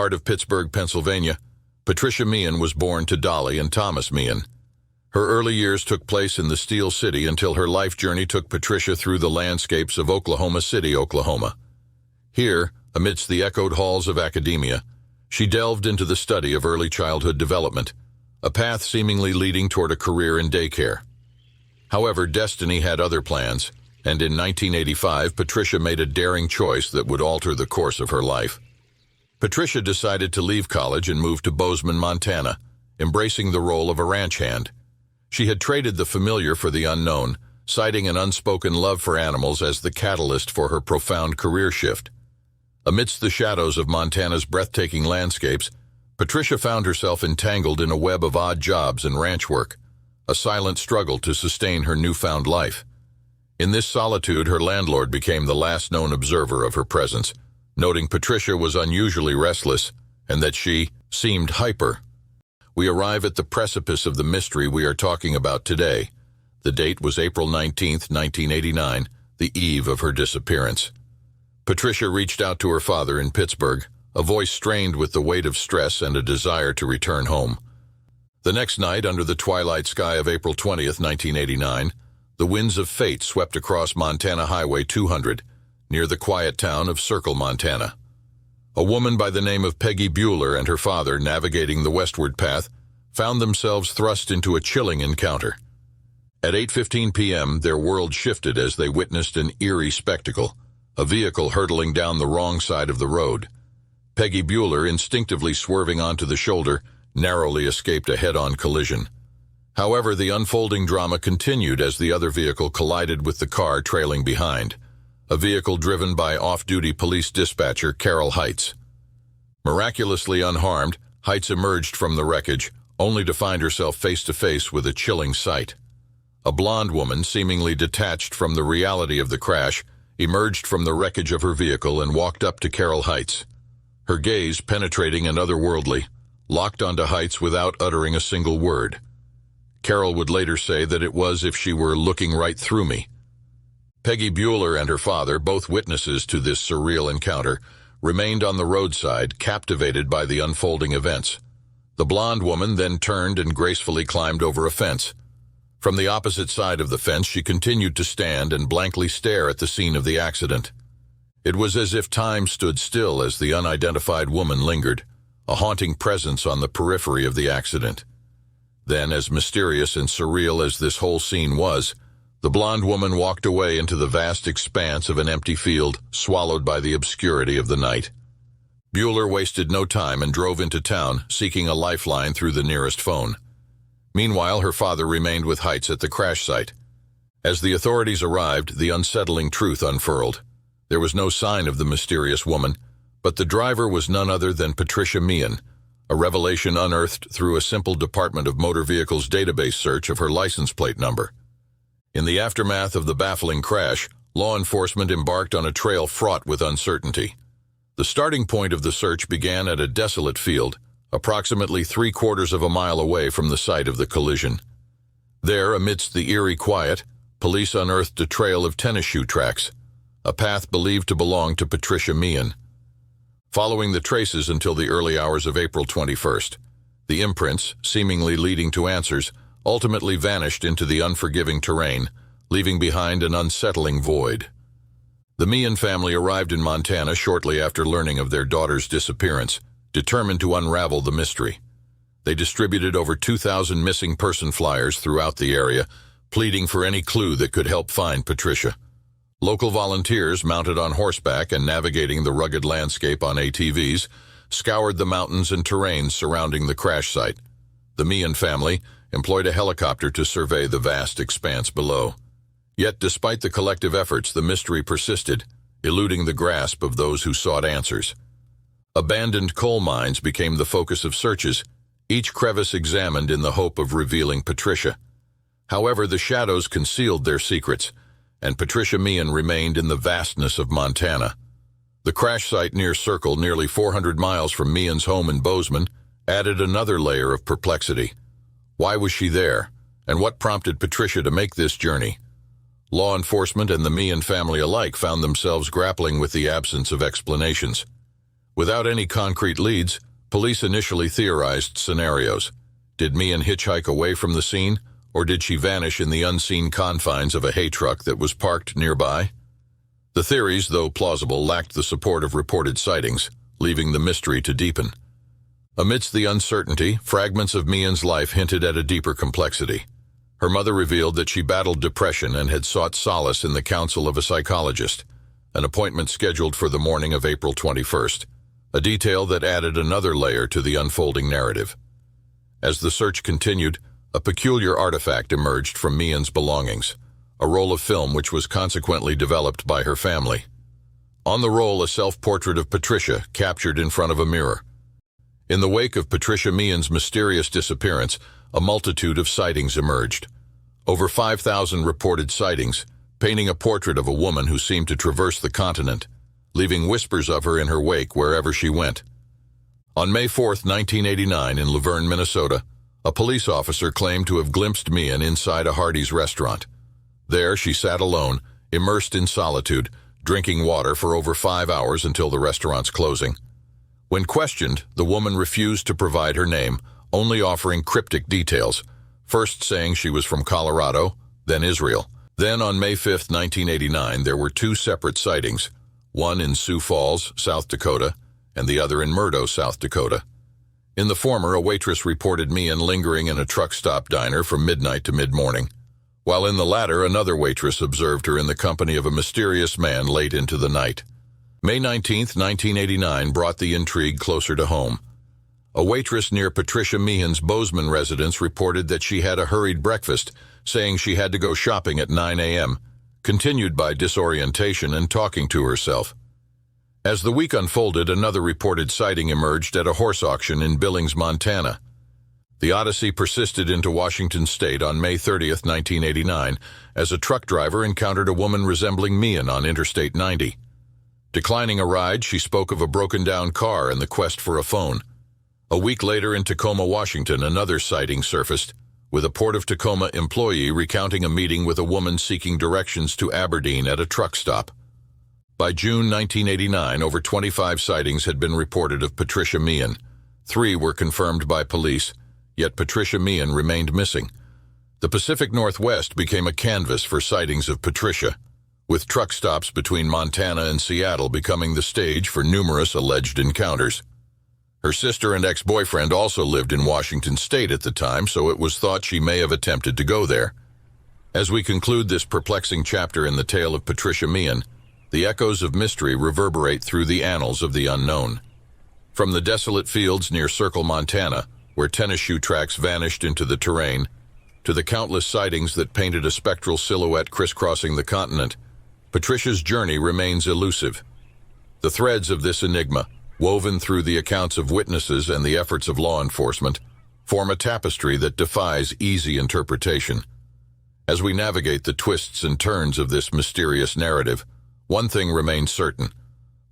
heart of Pittsburgh, Pennsylvania, Patricia Meehan was born to Dolly and Thomas Meehan. Her early years took place in the Steel City until her life journey took Patricia through the landscapes of Oklahoma City, Oklahoma. Here, amidst the echoed halls of academia, she delved into the study of early childhood development, a path seemingly leading toward a career in daycare. However, destiny had other plans, and in 1985, Patricia made a daring choice that would alter the course of her life. Patricia decided to leave college and move to Bozeman, Montana, embracing the role of a ranch hand. She had traded the familiar for the unknown, citing an unspoken love for animals as the catalyst for her profound career shift. Amidst the shadows of Montana's breathtaking landscapes, Patricia found herself entangled in a web of odd jobs and ranch work, a silent struggle to sustain her newfound life. In this solitude, her landlord became the last known observer of her presence, noting Patricia was unusually restless and that she seemed hyper. We arrive at the precipice of the mystery we are talking about today. The date was April 19, 1989, the eve of her disappearance. Patricia reached out to her father in Pittsburgh, a voice strained with the weight of stress and a desire to return home. The next night, under the twilight sky of April 20, 1989, the winds of fate swept across Montana Highway 200, near the quiet town of Circle, Montana. A woman by the name of Peggy Bueller and her father, navigating the westward path, found themselves thrust into a chilling encounter. At 8:15 p.m., their world shifted as they witnessed an eerie spectacle, a vehicle hurtling down the wrong side of the road. Peggy Bueller, instinctively swerving onto the shoulder, narrowly escaped a head-on collision. However, the unfolding drama continued as the other vehicle collided with the car trailing behind, a vehicle driven by off-duty police dispatcher Carol Heights. Miraculously unharmed, Heights emerged from the wreckage, only to find herself face-to-face with a chilling sight. A blonde woman, seemingly detached from the reality of the crash, emerged from the wreckage of her vehicle and walked up to Carol Heights. Her gaze, penetrating and otherworldly, locked onto Heights without uttering a single word. Carol would later say that it was as if she were looking right through me. Peggy Bueller and her father, both witnesses to this surreal encounter, remained on the roadside, captivated by the unfolding events. The blonde woman then turned and gracefully climbed over a fence. From the opposite side of the fence, she continued to stand and blankly stare at the scene of the accident. It was as if time stood still as the unidentified woman lingered, a haunting presence on the periphery of the accident. Then, as mysterious and surreal as this whole scene was, the blonde woman walked away into the vast expanse of an empty field, swallowed by the obscurity of the night. Bueller wasted no time and drove into town, seeking a lifeline through the nearest phone. Meanwhile, her father remained with Heights at the crash site. As the authorities arrived, the unsettling truth unfurled. There was no sign of the mysterious woman, but the driver was none other than Patricia Meehan, a revelation unearthed through a simple Department of Motor Vehicles database search of her license plate number. In the aftermath of the baffling crash, law enforcement embarked on a trail fraught with uncertainty. The starting point of the search began at a desolate field, approximately 3/4 of a mile away from the site of the collision. There, amidst the eerie quiet, police unearthed a trail of tennis shoe tracks, a path believed to belong to Patricia Meehan. Following the traces until the early hours of April 21st, the imprints, seemingly leading to answers, ultimately vanished into the unforgiving terrain, leaving behind an unsettling void. The Meehan family arrived in Montana shortly after learning of their daughter's disappearance, determined to unravel the mystery. They distributed over 2,000 missing person flyers throughout the area, pleading for any clue that could help find Patricia. Local volunteers, mounted on horseback and navigating the rugged landscape on ATVs, scoured the mountains and terrains surrounding the crash site. The Meehan family employed a helicopter to survey the vast expanse below. Yet, despite the collective efforts, the mystery persisted, eluding the grasp of those who sought answers. Abandoned coal mines became the focus of searches, each crevice examined in the hope of revealing Patricia. However, the shadows concealed their secrets, and Patricia Meehan remained in the vastness of Montana. The crash site near Circle, nearly 400 miles from Meehan's home in Bozeman, added another layer of perplexity. Why was she there, and what prompted Patricia to make this journey? Law enforcement and the Meehan family alike found themselves grappling with the absence of explanations. Without any concrete leads, police initially theorized scenarios. Did Meehan hitchhike away from the scene, or did she vanish in the unseen confines of a hay truck that was parked nearby? The theories, though plausible, lacked the support of reported sightings, leaving the mystery to deepen. Amidst the uncertainty, fragments of Meehan's life hinted at a deeper complexity. Her mother revealed that she battled depression and had sought solace in the counsel of a psychologist, an appointment scheduled for the morning of April 21st, a detail that added another layer to the unfolding narrative. As the search continued, a peculiar artifact emerged from Meehan's belongings, a roll of film which was consequently developed by her family. On the roll, a self-portrait of Patricia captured in front of a mirror. In the wake of Patricia Meehan's mysterious disappearance, a multitude of sightings emerged. Over 5,000 reported sightings, painting a portrait of a woman who seemed to traverse the continent, leaving whispers of her in her wake wherever she went. On May 4, 1989, in Luverne, Minnesota, a police officer claimed to have glimpsed Meehan inside a Hardee's restaurant. There, she sat alone, immersed in solitude, drinking water for over 5 hours until the restaurant's closing. When questioned, the woman refused to provide her name, only offering cryptic details, first saying she was from Colorado, then Israel. Then, on May 5, 1989, there were two separate sightings, one in Sioux Falls, South Dakota, and the other in Murdo, South Dakota. In the former, a waitress reported Meehan lingering in a truck stop diner from midnight to mid-morning, while in the latter, another waitress observed her in the company of a mysterious man late into the night. May 19, 1989 brought the intrigue closer to home. A waitress near Patricia Meehan's Bozeman residence reported that she had a hurried breakfast, saying she had to go shopping at 9 a.m., continued by disorientation and talking to herself. As the week unfolded, another reported sighting emerged at a horse auction in Billings, Montana. The odyssey persisted into Washington state on May 30, 1989, as a truck driver encountered a woman resembling Meehan on Interstate 90. Declining a ride, she spoke of a broken-down car and the quest for a phone. A week later in Tacoma, Washington, another sighting surfaced, with a Port of Tacoma employee recounting a meeting with a woman seeking directions to Aberdeen at a truck stop. By June 1989, over 25 sightings had been reported of Patricia Meehan. 3 were confirmed by police, yet Patricia Meehan remained missing. The Pacific Northwest became a canvas for sightings of Patricia, with truck stops between Montana and Seattle becoming the stage for numerous alleged encounters. Her sister and ex-boyfriend also lived in Washington state at the time, so it was thought she may have attempted to go there. As we conclude this perplexing chapter in the tale of Patricia Meehan, the echoes of mystery reverberate through the annals of the unknown. From the desolate fields near Circle, Montana, where tennis shoe tracks vanished into the terrain, to the countless sightings that painted a spectral silhouette crisscrossing the continent, Patricia's journey remains elusive. The threads of this enigma, woven through the accounts of witnesses and the efforts of law enforcement, form a tapestry that defies easy interpretation. As we navigate the twists and turns of this mysterious narrative, one thing remains certain.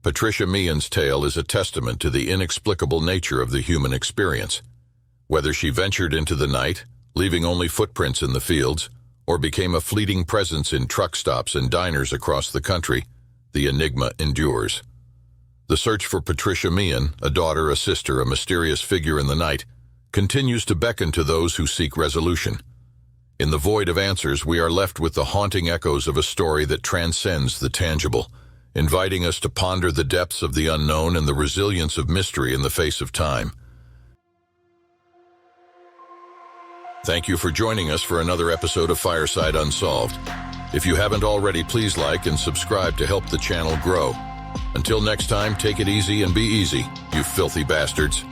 Patricia Meehan's tale is a testament to the inexplicable nature of the human experience. Whether she ventured into the night, leaving only footprints in the fields, or became a fleeting presence in truck stops and diners across the country, the enigma endures. The search for Patricia Meehan, a daughter, a sister, a mysterious figure in the night, continues to beckon to those who seek resolution. In the void of answers, we are left with the haunting echoes of a story that transcends the tangible, inviting us to ponder the depths of the unknown and the resilience of mystery in the face of time. Thank you for joining us for another episode of Fireside Unsolved. If you haven't already, please like and subscribe to help the channel grow. Until next time, take it easy and be easy, you filthy bastards.